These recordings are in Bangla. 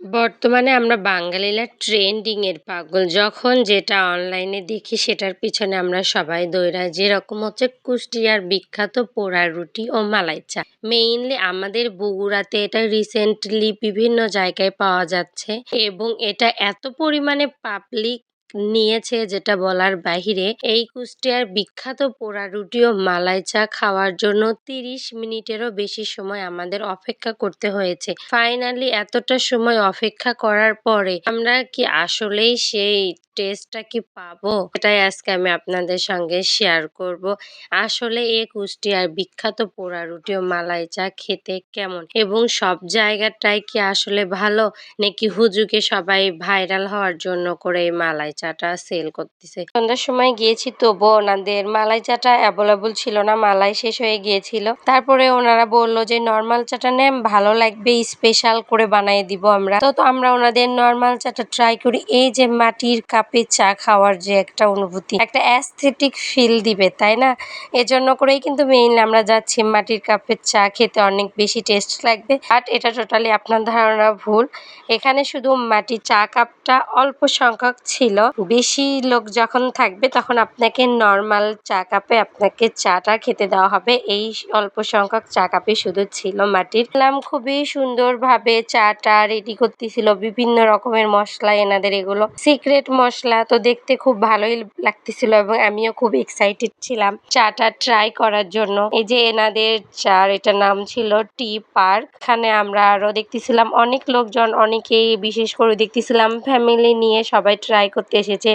বর্তমানে আমরা বাঙালিরা ট্রেন্ডিং এর পাগল। যখন যেটা অনলাইনে দেখি সেটার পিছনে আমরা সবাই দৌড়াই। যেরকম হচ্ছে কুষ্টিয়ার বিখ্যাত পোড়া রুটি ও মালাই চা। মেইনলি আমাদের বগুড়াতে এটা রিসেন্টলি বিভিন্ন জায়গায় পাওয়া যাচ্ছে এবং এটা এত পরিমাণে পাবলিক নিয়েছে যেটা বলার বাহিরে। এই কুষ্টিয়ার বিখ্যাত পোড়া রুটি ও মালাই চা খাওয়ার জন্য ৩০ মিনিটেরও বেশি সময় আমাদের অপেক্ষা করতে হয়েছে। ফাইনালি এতটা সময় অপেক্ষা করার পরে আমরা কি আসলেই সেই টেস্টটা কি পাবো? এটাই আজকে আমি আপনাদের সঙ্গে শেয়ার করব। আসলে এই কুষ্টিয়ার বিখ্যাত পোড়া রুটি ও মালাই চা খেতে কেমন এবং সব জায়গাটাই কি আসলে ভালো নাকি হুজুগে সবাই ভাইরাল হওয়ার জন্য করে এই মালাই চাটা সেল করতেছে। সন্ধ্যার সময় গিয়েছি তবুও ওনাদের মালাই চাটা অ্যাভেলেবল ছিল না, মালাই শেষ হয়ে গিয়েছিল। তারপরে ওনারা বললো যে নর্মাল চাটা নেন, ভালো লাগবে, স্পেশাল করে বানিয়ে দিব আমরা। তো আমরা ওনাদের নর্মাল চাটা ট্রাই করি। এই যে মাটির কাপে চা খাওয়ার যে একটা অনুভূতি, একটা অ্যাস্থেটিক ফিল দিবে, তাই না? এজন্য করেই কিন্তু মেইনলি আমরা যাচ্ছি। মাটির কাপের চা খেতে অনেক বেশি টেস্ট লাগবে, বাট এটা টোটালি আপনার ধারণা ভুল। এখানে শুধু মাটির চা কাপটা অল্প সংখ্যক ছিল। বেশি লোক যখন থাকবে তখন আপনাকে নর্মাল চা কাপে আপনাকে চাটা খেতে দেওয়া হবে। এই অল্প সংখ্যক চা কাপে শুধু ছিল মাটির। খুবই সুন্দরভাবে চাটা রেডি করতেছিল, বিভিন্ন রকমের মশলা, এনাদের এগুলো সিক্রেট মশলা। তো দেখতে খুব ভালোই লাগতেছিল এবং আমিও খুব এক্সাইটেড ছিলাম চাটা ট্রাই করার জন্য। এই যে এনাদের চার, এটার নাম ছিল টি পার্ক। এখানে আমরা আরো দেখতেছিলাম অনেক লোকজন, অনেকেই বিশেষ করে দেখতেছিলাম ফ্যামিলি নিয়ে সবাই ট্রাই করতে এসেছে।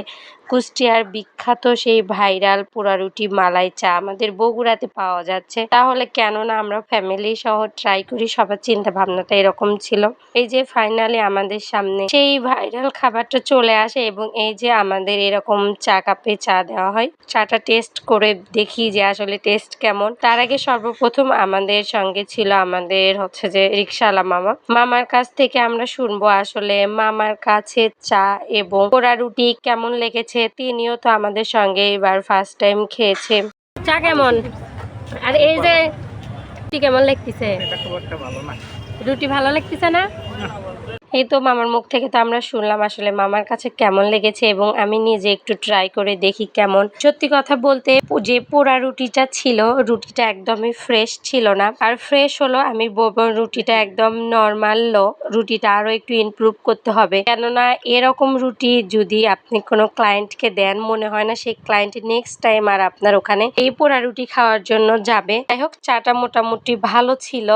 কুষ্টিয়ার বিখ্যাত সেই ভাইরাল পোড়া রুটি মালাই চা আমাদের বগুড়াতে পাওয়া যাচ্ছে, তাহলে কেন না আমরা ফ্যামিলি সহ ট্রাই করি। সবার চিন্তা ভাবনাটা এরকম ছিল। এই যে ফাইনালি আমাদের সামনে সেই ভাইরাল খাবারটা চলে আসে এবং এই যে আমাদের এরকম চা কাপে চা দেওয়া হয়। চাটা টেস্ট করে দেখি যে আসলে টেস্ট কেমন। তার আগে সর্বপ্রথম আমাদের সঙ্গে ছিল আমাদের হচ্ছে যে রিক্সাওয়ালা মামার কাছ থেকে আমরা শুনবো আসলে মামার কাছে চা এবং পোড়া রুটি কেমন লেগেছে। তিনিও তো আমাদের সঙ্গে এবার ফার্স্ট টাইম খেয়েছে। চা কেমন? আর এই যে রুটি কেমন লাগতেছে? রুটি ভালো লাগতেছে না? এই তো মামার মুখ থেকে তো আমরা শুনলাম আসলে মামার কাছে কেমন লেগেছে এবং আমি নিজে একটু ট্রাই করে দেখি কেমন। সত্যি কথা বলতে যে পোড়া রুটিটা ছিল, রুটিটা একদমই ফ্রেশ ছিল না। আর ফ্রেশ হলো আমি বলবো রুটিটা একদম নর্মাল লো। রুটিটা আরো একটু ইমপ্রুভ করতে হবে, কেননা এরকম রুটি যদি আপনি কোনো ক্লায়েন্টকে দেন, মনে হয় না সেই ক্লায়েন্ট নেক্সট টাইম আর আপনার ওখানে এই পোড়া রুটি খাওয়ার জন্য যাবে। যাই হোক, চাটা মোটামুটি ভালো ছিল,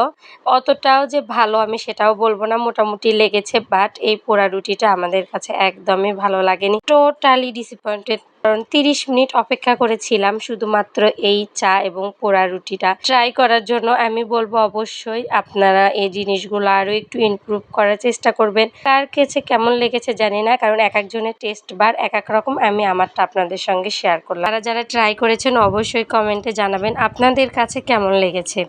অতটাও যে ভালো আমি সেটাও বলবো না, মোটামুটি লেগেছে। বাট এই পোড়া রুটিটা আমাদের কাছে একদমই ভালো লাগেনি। Totally disappointed. কারণ 30 মিনিট অপেক্ষা করেছিলাম শুধুমাত্র এই চা এবং পোড়া রুটিটা ট্রাই করার জন্য। আমি বলবো অবশ্যই আপনারা এই জিনিসগুলো আরো একটু ইমপ্রুভ করার চেষ্টা করবেন। কার কাছে কেমন লেগেছে জানি না, কারণ এক একজনের টেস্ট বার এক এক রকম। আমি আমারটা আপনাদের সঙ্গে শেয়ার করলাম। যারা ট্রাই করেছেন অবশ্যই কমেন্টে জানাবেন আপনাদের কাছে কেমন লেগেছে।